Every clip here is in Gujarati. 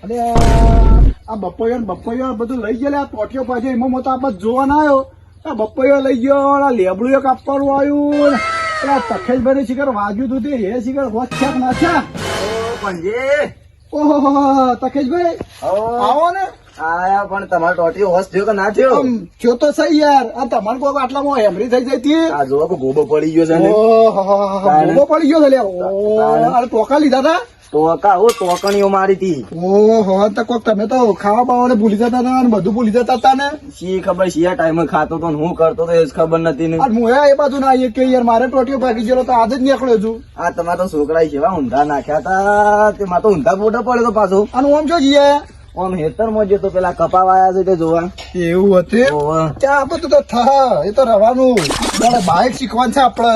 અરે આ બપૈયો બધું લઈ ગયેલા ટોટીઓ પાછો એમાં મતો આ બધું જોવા ના આવ્યો. આ બપૈયો લઈ ગયો, લેબડું કાપવાનું આવ્યું, પેલા તખેલભાઈ શિખર વાગ્યું હતું તે એ શિખર હોચ્યા કે નાખ્યા. ઓહો તખેલભાઈ આવો ને. આયા પણ તમારો ટોટી હોશ થયો કે ના થયો? થયો તો સહી યાર. આ તમારે કોઈ આટલામાં હેમરી થઈ જતી. આ જોવો કે ગોબો પડી ગયો છે ને. ગોબો પડી ગયો છે લે. અરે ટોકા લીધા હતા. ટોકણીઓ મારી હતી. ઓહો તો કોક તમે તો ખાવા બાવાને ભૂલી જતા હતા ને બધું ભૂલી જતા હતા ને. શી ખબર શિયા ટાઈમે ખાતો તો હું કરતો તો એ જ ખબર નથી ને. હું એ બાજુ ના આવીએ કે યાર મારે ટોટીઓ ભાગી ગયેલો તો આજે જ નીકળ્યો છું. આ તમારા તો છોકરા જેવા ઊંધા નાખ્યા હતા તેમાં તો ઊંધા ફોટો પડ્યો તો પાછો. અને ઓમ જો જઈએ આમ હેતર માં જતો પેલા કપાવાયા છે તે જોવા. એવું હતું ત્યાં બધું તો થા એ તો રવાનું. બાઇક શીખવાનું છે આપડે.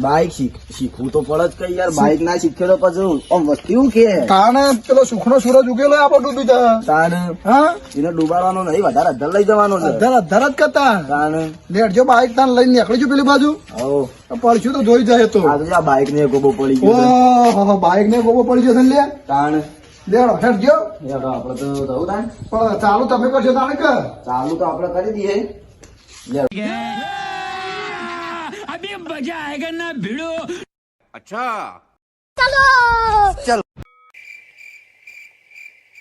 બાઇક શીખવું તો પડે જ કઈ યાર. બાઇક ના શીખેલો પછી આમ વસ્તુ કે કારણ પેલો સુખનો સૂરજ ઉગેલો આપડે ડૂબી તાણ. હા એને ડૂબાડવાનો નહીં, વધારે અધર લઈ જવાનો છે. અધર જ કરતા તાણ લેટજો બાઇક તાન લઈને નીકળી છું પેલી બાજુ. પડશું તો જોઈ જાય તો. આ બાઇક ને ગોબો પડી ગયો. ઓહો બાઇક ને ગોબો પડી ગયો છે લે. તાણ લેડો હેડજો. આપડે તો જવું થાય પણ ચાલુ તમે કરશો તાણે કે ચાલુ તો આપડે કરી દઈએ. अभी मजा आएगा ना भिड़ो. अच्छा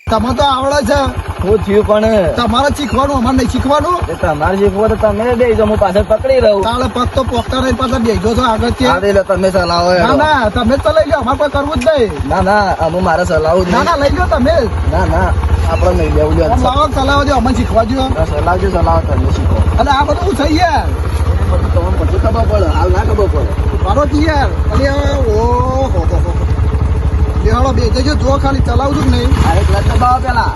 તમે તો આવડે છે. શું થયું પણ તમારે શીખવાનું અમારે નહીં શીખવાનું. તમારે શીખવું તો તમે બેસજો, હું પાછળ પકડી રહું. તાળે પગ તો પોકતા નહીં પાછા બેસજો છો આગળ છે. તમે ચલાવો. ના ના તમે તો લઈ જાઓ અમારે કોઈ કરવું જ નહીં. ના ના અમે મારે ચલાવું જ ના નહીં. ના લઈ જાઓ તમે. ના ના આપડે નહીં લેવું આમ લાવો ચલાવો દો અમને શીખવા દો. ચલાવજો ચલાવો તમે શીખો. અને આ બધું થઈ યાર તમને પછી ખબર પડે, હાલ ના ખબર પડે. મારો યાર અરે ઓહો બેહાડો બે જજો જો ખાલી ચલાવું છું નહીં. આ એક લટ દબાવો પેલા.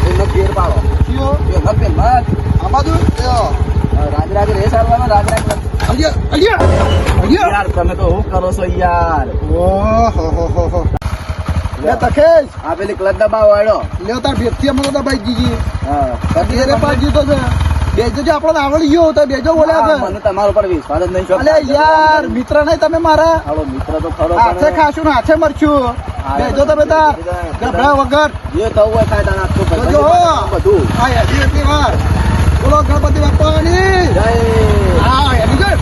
એનો ફેર પાડો. એનો ફેર મત. આ બાજુ રાજ રાજ રેસ હાલવાનો. રાજ રાજ યાર તમે તો શું કરો છો યાર? ઓહો લે તખેશ આ પેલી ક્લચ દબાવો હેડો. લે તાર ભેટથી અમે તો દબાઈ દીધી. હા અત્યારે પાછી તો છે બેજો જો આપણને આવડી ગયો તો બેજો બોલ્યા છે. મને તમારા ઉપર વિશ્વાસ જ નહીં. અલે યાર મિત્ર નહીં તમે મારા. હાલો મિત્ર તો ખરો. હાથે ખાશું ને હાથે મરશું. બેજો તમે તાર ગભરા વગર જે થવું હોય થાય તારા આખું જોજો હો. બધું. હા હેડી એટલી વાર બોલો ગણપતિ બાપાની જય. હા હેડી ગયો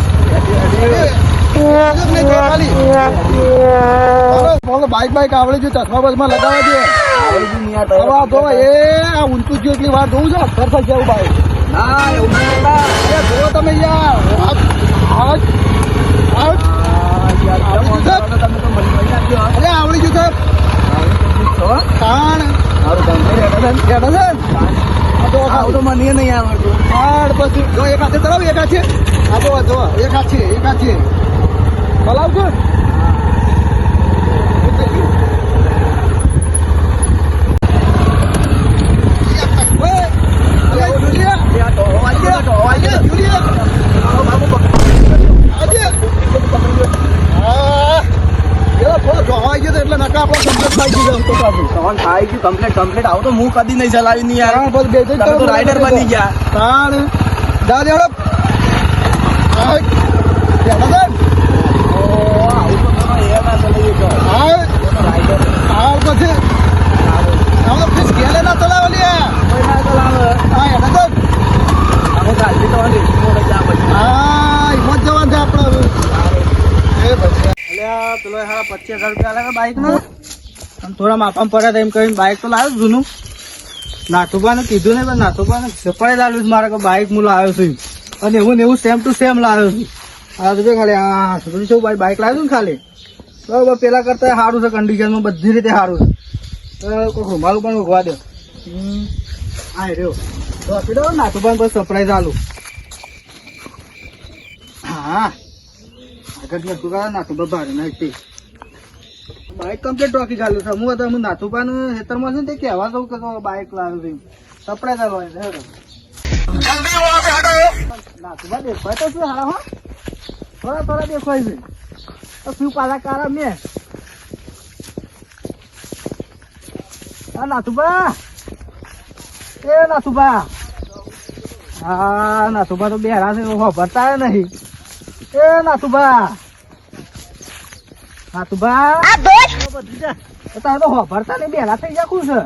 બાઈક આવડી ગયું ચશ્મા બસમાં લગાવવા દે. આવડી ગયું નહીં આ હવે આ તો. જો એ આ ઊંચું ગયું એટલી વાર જોવું છે અસર થશે એવું બાઈક. ના એવું નહીં કરતા. અરે જુઓ તમે યાર તમે તો મને મળી નાખ્યો. અરે આવડી ગયું સાહેબ તાણ મારું કામ નહીં હેડે છે. હેડે છે આવું તો મને નહીં આવડતું. તાણ પછી જો એક હાથે ચલાવ એક હાથે આ જો જો એક હાથે ચલાવજો. એટલે નકા આપડે કમ્પ્લીટ આવું તો હું કદી નહીં ચલાવી નહીં યાર. તમે તો રાઇડર બની ગયા. તાણ જા દેડો આવું તો તમે એ ના ચલાવી શકો. રાઇડર પછી સ્કેલે ના ચલાવેલી કોઈ ના ચલાવે. હા એને તો અમે કાલથી તમારી મોડે જા પછી. હા હિંમત જવાનું છે આપડે એ પછી પેલો હારા 25,000 રૂપિયા લાગે બાઇક નો. થોડા માપામાં પડ્યા એમ કરીને બાઇક તો લાવ્યો જૂનું. નાથુભાને કીધું ને પણ નાથુભાને સપાઈ લાવ્યું છે મારે કે બાઇક હું લાવ્યો છું. અને એવું ને એવું સેમ ટુ સેમ લાવ્યો છું. હા તો ખાલી હા શું બાઇક લાવ્યું ને ખાલી બરાબર પેલા કરતા સારું છે. કન્ડિશનમાં બધી રીતે સારું છે. કોઈ રૂમાલું પણ ઉગવા દો. હા રહ્યો તો આપી દો નાથુભાને બસ સરપ્રાઈઝ આલું. હા આગળ નાથુભા ભારે નાખી બાઇક કમ્પ્લીટ ટોકી ચાલુ છે. હું નાથુભાનું ખેતરમાં છે ને તે કહેવા દઉં કે બાઇક લાવ્યું છે સરપ્રાઈઝ આલવા. નાથુભા દેખાય તો શું હા હા થોડા દેખાય છે તો શું પાછા કારા મેં નાથુભા એ નાથુભા. હા નાથુભા તો બેરા છે ભરતા નહીં. એ નાથુભા તો તારે તો ભરતા ને બેલા થઈ જાખું છે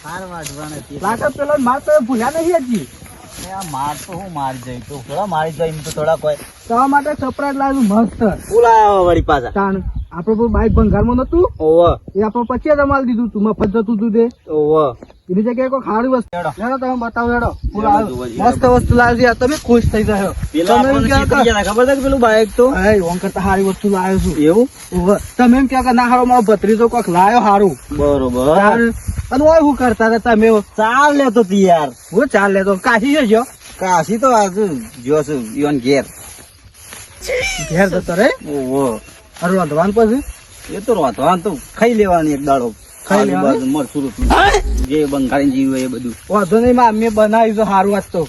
સાર વાઢવાના છે. લાગે પેલો માર તો ભૂલ્યા નહીં હજી આ માર તો હું મારી જઈ તો થોડા મારી જાય એમ તો થોડા કોઈ તમારા માટે સરપ્રાઈઝ લાવ્યું મસ્ત બોલાવો વળી પાછા. તાણ આપડે પેલું બાઈક ભંગારમાં નતું ઓવો એ આપણે 25,000 માલ દીધું તું મફત જતું તું તે ઓવો એની જગ્યાએ કોઈ સારી વસ્તુ હેડો. હેડો તમે બતાવો હેડો હેડો, જોવા જઈએ. મસ્ત વસ્તુ લાવ્યું છે તમે ખુશ થઈ જાઓ પેલા તમે એમ આપણને કહો શીખી ગયા હતા, ખબર છે કે પેલું બાઈક તો એ ઓમ કરતા સારી વસ્તુ લાવ્યો છું એવું ઓવે. તમે એમ કહો કે ના હારો મારો ભત્રીજો કોક લાયો હારું બરોબર અને ઓય શું કરતા હતા તમે ચાલ લેતો તી યાર. હું ચાલ લેતો કાશી જજો કાશી તો આજુ જો છું ઈવન ઘેર. ઘેર જતો રે ઓવો અરે વાંધવાનું પછી એ તો રોધવાનું તો ખાઈ લેવાની એક દાડો. ખાઈ લેવાની? આજુબાજુ મરચું રોટલું જે બંગાળી જીવ હોય એ બધું વાંધો નહીં માં મેં બનાવ્યું છે સારું વાત તો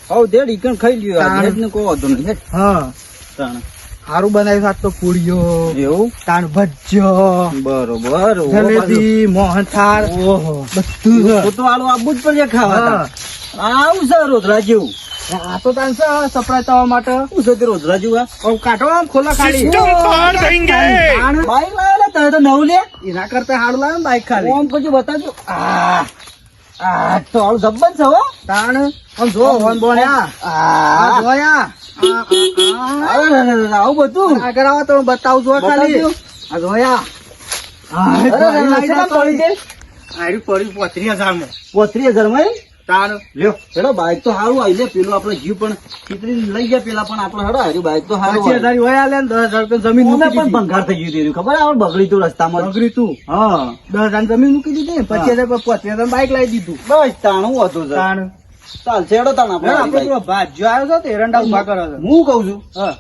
હવ દેડ ઈકણ ખાઈ લ્યો તાણ. આજે જ ને કોઈ વાંધો નહીં. હા તાણ. સારું બનાવ્યું આજ તો પૂરીઓ એવું તાણ ભજ્યો બરોબર ઓવો જલેબી મોહનથાળ પાછું. ઓહો બધું છે. તો તો આલું આપવું જ પડશે ખાવા હા. આવું છે રોધરા જેવું. આ તો તાન છે સપ્રાઈઝ થવા માટે શું છે તે રોધરા જેવું આ? હવે કાઢો આમ ખોલા ખાલી તાણ. બાઈક લાવેલા તમે તો નવું લે. એના કરતા સારું લાવે ને બાઈક ખાલી ઓમ પછી બતાવજો. આ તો આવું જબ્બર છે હો. તાણ આમ જો હોન બોન આ આ જોયા આવું બધું આગળ આવો તો હું બતાવું જો ખાલી બતાવજો. આ જોયા અરે, કેટલા પડી છે? આરી પડી 35,000 માં 35,000 માં એ? તાણ લ્યો હેડો બાઈક તો સારું આવી લે પેલું આપણે જીવ પણ ચીતરી લઈ ગયા પેલા પણ આપણે હેડો હારી બાઈક તો સારું 25,000 હોય આલે ને 10,000 રૂપિયા જમીન અમે મૂકી પણ દીધી ભંગાર થઈ ગયું હતું ખબર આપણે બગડી તું રસ્તામાં બગડી તું હા 10,000 જમીન મૂકી દીધી ને 25,000 પર 35,000 બાઈક લાવી દીધું બસ તાણું હતું સર તાણ ચાલશે હેડો તાણ આપણે આપણે હારી પેલો ભાજ્યો આવ્યો છે તે એરંડા ઉભા કરે છે બાઈક. હું કઉ છું હા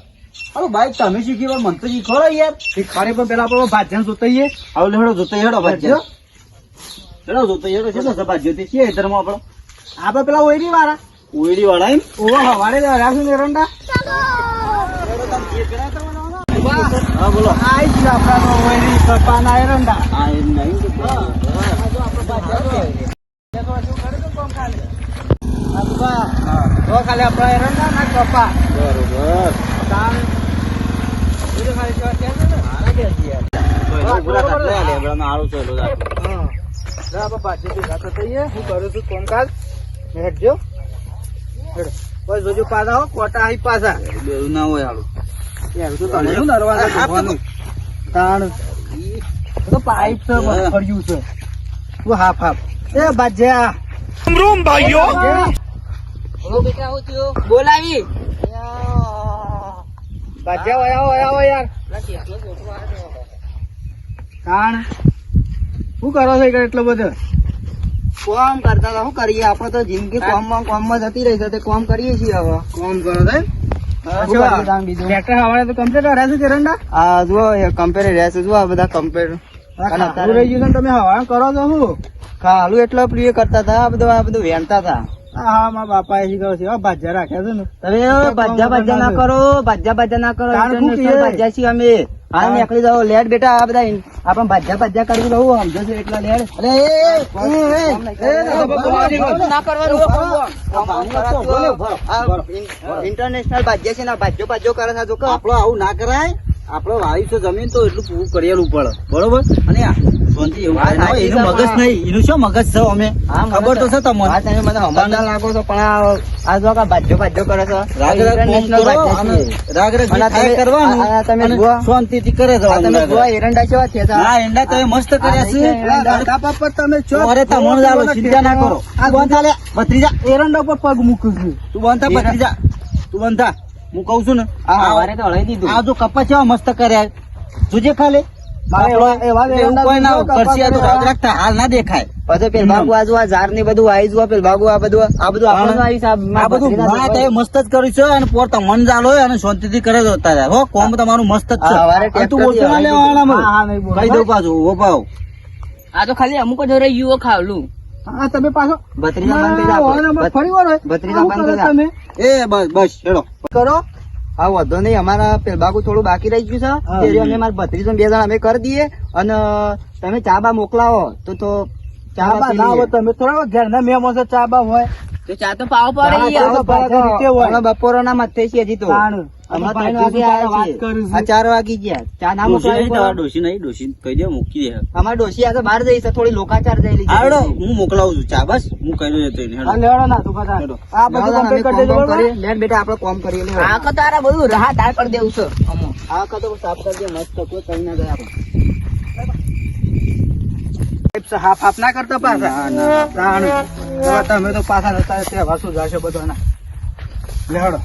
હાલો બાઈક તમે શીખી પણ મને તો શીખવાડો યાર. શીખવાડે પણ પેલા આપણે ભાજ્યાને જોતાઈએ હવે હેડો જોતો હેડો ભાજ્યો? હેડો જોતો હેડો છે ને ભાજ્યો તે છે ધર્મ આપણો આપણે પેલા ઓયરી વાળા ઉડી વાળા એમ ઓવા હવારે રાખશું ને એરંડા હા બોલો આઈ જ આપણા ઓયરી કપાના એરંડા હા એમ નહીં કે તો ખાલી આપણા એરંડા ના કપા બરોબર તાણ બીજું ખાલી જો છે ને મારા કે છે યાર પૂરા કાટલા લે હમણાં આળું છે એટલું જ. હા જા આપણે પાછી ભેગા તો થઈએ હું કરું છું કામકાજ હેડજો હેડો બસ જોજો પાછા હો કોટા આવી પાછા બેરું ના હોય આળું. યાર તો તને શું નરવાનું જોવાનું તાણ તો પાઇપ છે ફર્યું છે તું હાફ હાફ એ બાજ્યા બોલાવી બાજ્યા આવો યાર તાણ શું કરો છો એટલો બધો કોમ કરતા હતા શું કરીએ આપડે તો જિંદગી કોમમાં જતી રહી છે તે કોમ કરીએ છીએ હવે કોમ કરો છો એમ? શું કરીએ તાણ બીજું ટ્રેક્ટર હવારે તો કમ્પ્લીટ હરાય છે એરંડા આ જુઓ કમ્પેર રહેશે જુઓ આ બધા કમ્પેર ખાલું રહી ગયું છે ને તમે હવારે કરો છો શું ખાલું એટલો પ્રિય કરતા હતા આ બધું વેણતા હતા હા મારા બાપા એ શીખવ્યું છે ભાજ્યા રાખ્યા છે ને તમે ભાજ્યા ના કરો ભાજ્યા ના કરો તાણ શું International કીએ? ભાજ્યા છીએ અમે હા નીકળી જાઓ લેટ બેટા આ બધા આપણે ભાજ્યા કરવું રહું સમજો છો એટલા લેટ ના કરવાનું ઇન્ટરનેશનલ ભાજ્યા છે ને ભાજ્યો કરે છે જો કે આપડે આવું ના કરાય. આપડે વાવી છે જમીન તો એટલું પૂરું કરેલું પડે બરોબર. અને આ શાંતિ એવું વાત થાય ને, સાચી એનું છે, મગજ નહીં એનું શું મગજ છે અમે ખબર તો છે તમને. હા તમે મને સમજદાર લાગો છો પણ આ જો કે ભાજ્યો કરે છે રાગ રાગ કોમ International કરો ભાજ્યા અને છીએ. રાગ રાગ અને જે થાય તમે- કરવાનું આ તમે અને જુઓ. શાંતિથી કરે આ જવાનું તમે રાગ જોવા રાગ. એરંડા કેવા થયા છે? ના એંડા તમે મસ્ત કર્યા છે. દાદા બાપા તમે છો અરે તમણ જાલો ચિંતા ના કરો. આ તું બંધ થા લે ભત્રીજા. એરંડા ઉપર પગ મૂકું છું તું બંધ થા ભત્રીજા. તું બંધ થા. હું કઉ છું ને આ હવારે તો હળાઈ દીધું આ જો કપા કેવા મસ્ત કર્યા જોજે ખાલે મારે એવા એવું એરંડા કોઈ ના જોજો, કપા કરશી આ તો કરેલા. રાગ રાખતા હાલ ના દેખાય. પછી પેલ ભાગુ આ જો આ ઝાડ ને બધું આવી જુઓ પેલ ભાગુ આ બધું આપણને આવી છે. આ બધું વાત એ મસ્ત જ કર્યું છે અને પોર મન જાલો હોય અને શાંતિથી કરે જ હોતા જાય. હો કોમ તમારું મસ્ત જ છે. હા, હવારે અને તું tractor ઓછો ના થી લેવાના મને. હા, નહીં બોલો. કહી દઉં પાછું ઉભો પાવ. આ તો ખાલી અમુક જ રહી યુવો ખાવલું હા તમે પાછો ભત્રીજા બંધ થઈ ના, ઓને જા ફરી વાર હોય. ભત્રીજા આવું બંધ કરો થઈ જા. તમે એ બસ બસ હેડો. કરો હા વધો નહીં અમારા પેલ ભાગુ થોડું બાકી રહી ગયું હા. છે તે અમે મારા ભત્રીજો ને 2 જણા અમે કરી દઈએ અને તમે ચા બા મોકલાવો તો ચા બા ના હોય તમે થોડા ઘરના મહેમાન છે ચા બા હોય તો ચા તો પાવ ચા તો પાછળ રીતે હોય. બપોરો ના મત થઈ છે હજી તો તાણ. હમણાં ભાઈ 3 વાગે વાત આવ્યા કરું છે છું. આ 4 વાગી ગયા ચા ના ડોશી નહીં, તમારા મોકલાવી ડોશી નહીં, ડોશી કહી દે મૂકી દે. અમારે ડોશી આજે બહાર જઈ છે થોડી લોકાચાર જઈ આવડો હું મોકલાવું છું ચા, બસ હું કહી દઉં જઈને હા, લેવડો ના તું પાછા. આ બધું complete કરી દેજો, બરોબર? બેન બેટા આપણે કોમ કરીએ લે. આ તો તારા બધું રાહત આ કરી દેવું છે અમો. આ કતો સાફ કરી દે મસ્ત કોઈ કઈ ના ગયા આપણે. હાફ હાફ ના કરતા પાછા. ના, ના. તાણ. હવે તમે તો પાછા નતા તે વાસુ જાશે બધાના. લેવડો.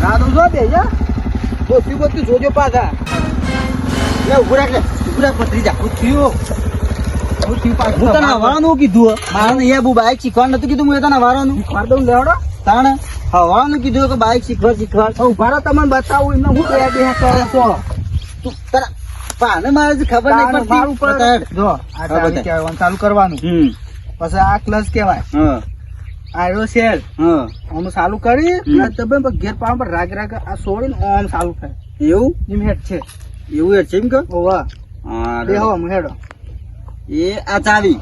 ના તો જો બે જા. બોતી બોતી જોજો પાછા. લે ઉભું રાખ લે ઉભું રાખ ભત્રીજા. હું થયું. હું થયું પાછું. હું તને હવાનું કીધું હે. મારે નહીં બુ બાઈક શીખવાનું નતું કીધું, હું તને હવાનું માર દઉં લેવડો. તાણે હવાનું કીધું કે બાઈક શીખવા હવે ઉભા રહો, તમને બતાવું એમને હું બે બે કરો છો. તું તારા પાને મારે જ ખબર નહીં તાણ મારું ઉપર પડતી. જો આ હા, ચાવી બતાય. કહેવાનું ચાલુ કરવાનું. પછી આ ક્લચ કહેવાય. હા આયરો સેલ. હા આમ ચાલુ કરી હમ. અને તમે પછી ઘેર પાડો પર રાગ રાગ આ છોડીને આમ ચાલુ થાય. એવું એમ હેડ છે. એવું એ છે એમ કે ઓવા હા, બેહો આમ હેડો. એ આ ચાવી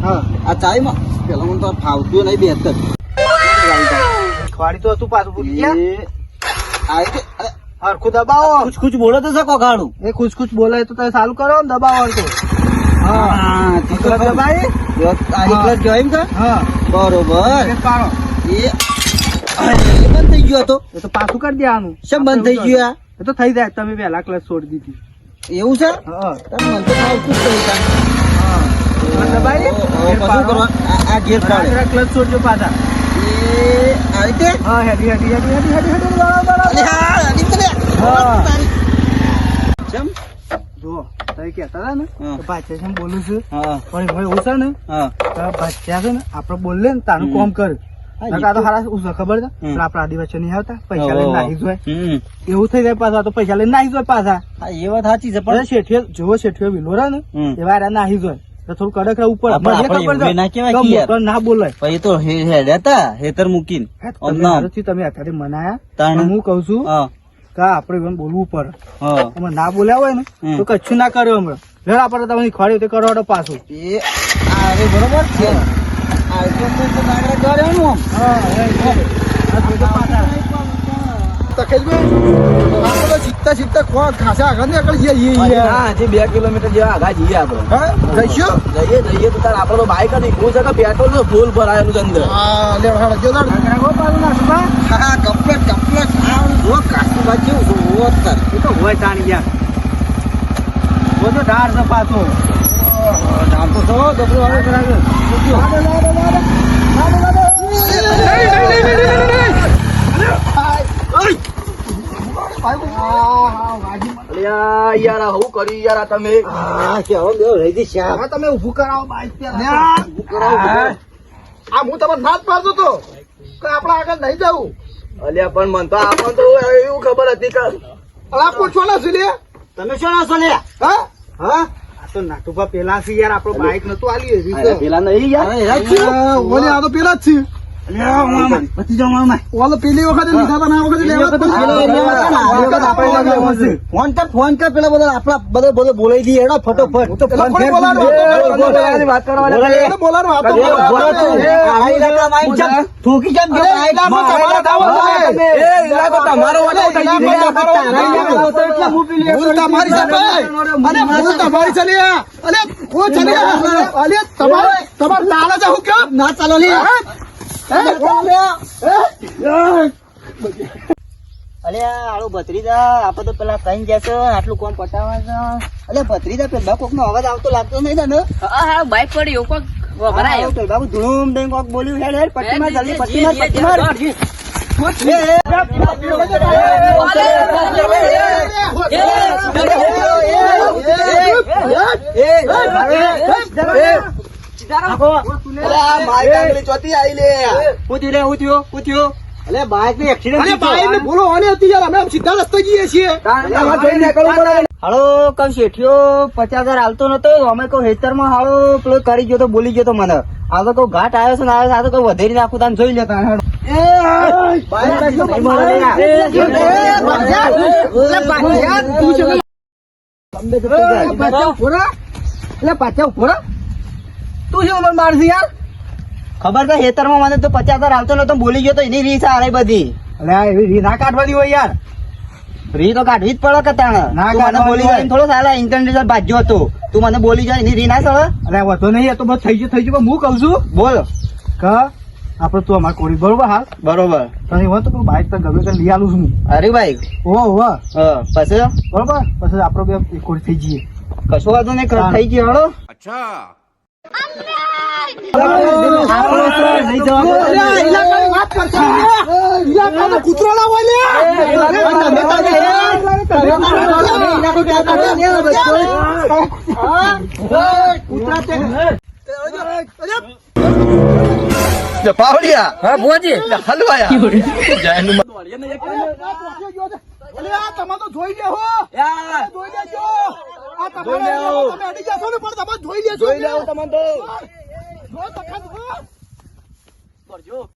હા આ ચાવીમાં પેલા મને તો ફાવતું નહીં બેહતર. ખવાડી તો હતું પાછું ભૂલી ગયા. એ આ રીતે અરે, હરખું દબાવો. કુછ કુછ બોલો તો સકો ગાડું. એ ખુશ ખુશ બોલાય તો તમે ચાલુ કરો ને દબાવો હરખું. હા ક્લચ દબાવી. આ ક્લચ કહેવાય એમ કે હા બરોબર. ઘેર પાડો. એ અરે, એ બંધ થઈ ગયો હતો. એ તો પાછું કરી દેવાનું. શેમ બંધ થઈ ગયું આ? એ તો થઈ જાય, તમે પહેલા ક્લચ છોડી દીધી. એવું છે હા તારે મને તો ફાવતું જ નહીં તારે. ક્લચ દબાવી. ઓ, ઘેર કશું પાડો. કરવા આ ઘેર પાડે. રાગ રાગ ક્લચ છોડજો પાછા. એ આ રીતે હા હેડી હેડી હેડી હેડી હેડી હેડી બરાબર અલે હા આ રીતે લે. હા. તારી. કેમ જો તમે કહેતા હતા ને હા. કે ભાઈ છે બોલું છું હા પણ હવે એવું છે ને હા તો ભાચ્યા છે ને આપડે બોલે ને તાનું હમ. કોમ કરે. હા, નકર આ તો હારા શું છે ખબર છે હમ. પણ આપડા આદિવાસી નહીં આવતા પૈસા લઈને નાહી જોય હમ. એવું થઈ જાય પાછા, તો પૈસા લઈને નાહી જોય પાછા. હા એ વાત સાચી છે પણ પણ શેઠિયો જેવો શેઠિયો વિલોરા ને હમ. એવા એરા નાહી જોય તો થોડું કડક રહે ઉપર. આપણે મને ખબર એવું ના છે કહેવાય કે કે યાર. મોટો ના બોલાય. પછી તો હેડ હતા હેતર મૂકીને તમે આમ નામ. હારુંથી તમે અત્યારે મનાયા તાણે. પણ હું કઉ છું હા કે આપડે એમ બોલવું પડે. હા અમે ના બોલ્યા હોય ને હમ. તો કશું ના કર્યો હમણાં. લેડ આપણે તમને ખોડ્યું તે કરો પાછું. એ આ હવે બરોબર છે આ તો તો ગાડા કર્યો આમ હા આ જોજો પાછા. શીખતા શીખતા ખાસા આગળ નીકળી જઈએ જે 2 કિલોમીટર જેવા આગા જઈએ આપણે જઈશું. જઈએ તો તાર આપડે તો બાઈક જ શું છે કે પેટ્રોલ તો ફૂલ ભરાયેલું છે અંદર. હા લે હાલો જો તાર. રાખો પાછું નાસુભા. હા કમ્પ્લેટ આમ જો કાસ્તું બાજુ કેવું છે, ઓત તાર. એ તો હોય તાણી યાર. જોજો ઢાળ છે પાછો. આમ તો જો ડબલું આવે કરાવે. અલ્યા યાર આ હું કરી યાર આ તમે આ કેવો બેવ રહી દી શ્યામ. હવે તમે ઊભું કરાવો બાઈક લ્યા. પેલા. હું કરાવું આ હું તમને નાદ પાડતો તો કે આપણે આગળ નહીં જવું. અલ્યા પણ મન તો આપણને તો એવું ખબર હતી કે અલા પૂછવાના છે લે. તમે શું ના છો લ્યા? હા હા આ તો નાટુભા પેલા છે યાર, આપણો બાઈક નતું આલ્યું એવી અરે છે. પેલા નહીં યાર. ઓલે આ તો પેલા જ છે. અલ્યા મામા પછી જાઓ મામા. ઓલો પેલી વખતે લીધા હતા ને આ વખતે લેવા જ પડશે. ફોન કર પેલા બધા આપડા બધો બોલાઈ દઈએ હેડો ફટોફટ. પેલા કોણ બોલાવાનું? વાત કરવાની એને બોલાવાનું આ તો થૂકી કેમ અરે, ઇલામાં તમારો દાવો છે. ભૂલ તમારી છે ભાઈ. અને ભૂલ તમારી છે લે. અલે હું છે લે. અલે તમારે નાના છે હું કેમ ના ચાલો લે. અલ્યા આળો ભત્રીજા આપડે તો પેલા કઈ જશે આટલું કોમ પટાવવા છે. અલ્યા ભત્રીજા પેલા કોક નો અવાજ આવતો લાગતો નહીં તને? હા હા બાઈક પડ્યો કોક વપરાયો. પેલા બાબુ ધૂમ દઈને કોક બોલ્યું હેડ હેડ પટ્ટીમાં જલ્દી પટ્ટીમાં જે, જે, પટ્ટીમાં અલે બાઈક ની અરે એક્સિડન્ટ ભાઈ ને બોલો આને હતી યાર અમે આમ સીધા રસ્તે જઈએ છીએ. હાલો કઈ શેઠિયો 50,000 હાલતો નતો અમે કહું હેતર માં હાલો પેલો કરી ગયો તો બોલી ગયો તો મને આ તો કહું ઘાટ આવ્યો છે ને આવ્યો છે, આ તો કહું વધેરી નાખું તાને જોઈ લેતા પાછા ઉભો રહો. તું શું મને મારશે યાર? ખબર છે હેતર માં મને તો 50,000 હાલતો નતો બોલી ગયો તો એની રીસ આ બધી એટલે આ એવી રી ના કાઢવાની હોય યાર. રી તો કાઢવી જ પડે કે તાણ ના તું મને કાઢવાની બોલી હોય. જાય થોડો ચાલે ઇન્ટરનેટ ભાજ્યો હતો તું મને બોલી જાય એની રી ના ચાલે અરે વધો નહીં એ તો બસ થઈ ગયું પણ હું કઉ છું બોલ કે આપડે તું અમારે કોરી બરોબર હાલ બરોબર તને હોય તો પેલું બાઈક તો ગમે તે લઈ આલું છું હું. અરે ભાઈ ઓહો પછી બરોબર પછી આપડે બે એક કોરી થઈ જઈએ. કશો વાંધો નહીં થઈ ગયો હળો કૂતરો ના હોય લે. હા ભુવાજી હલવાયા અરે આ તમે તો જોઈ લે હો. જોઈ લેજો. આ તમે અડી જશો ને પણ તમે જોઈ લેજો. જો તખત હો.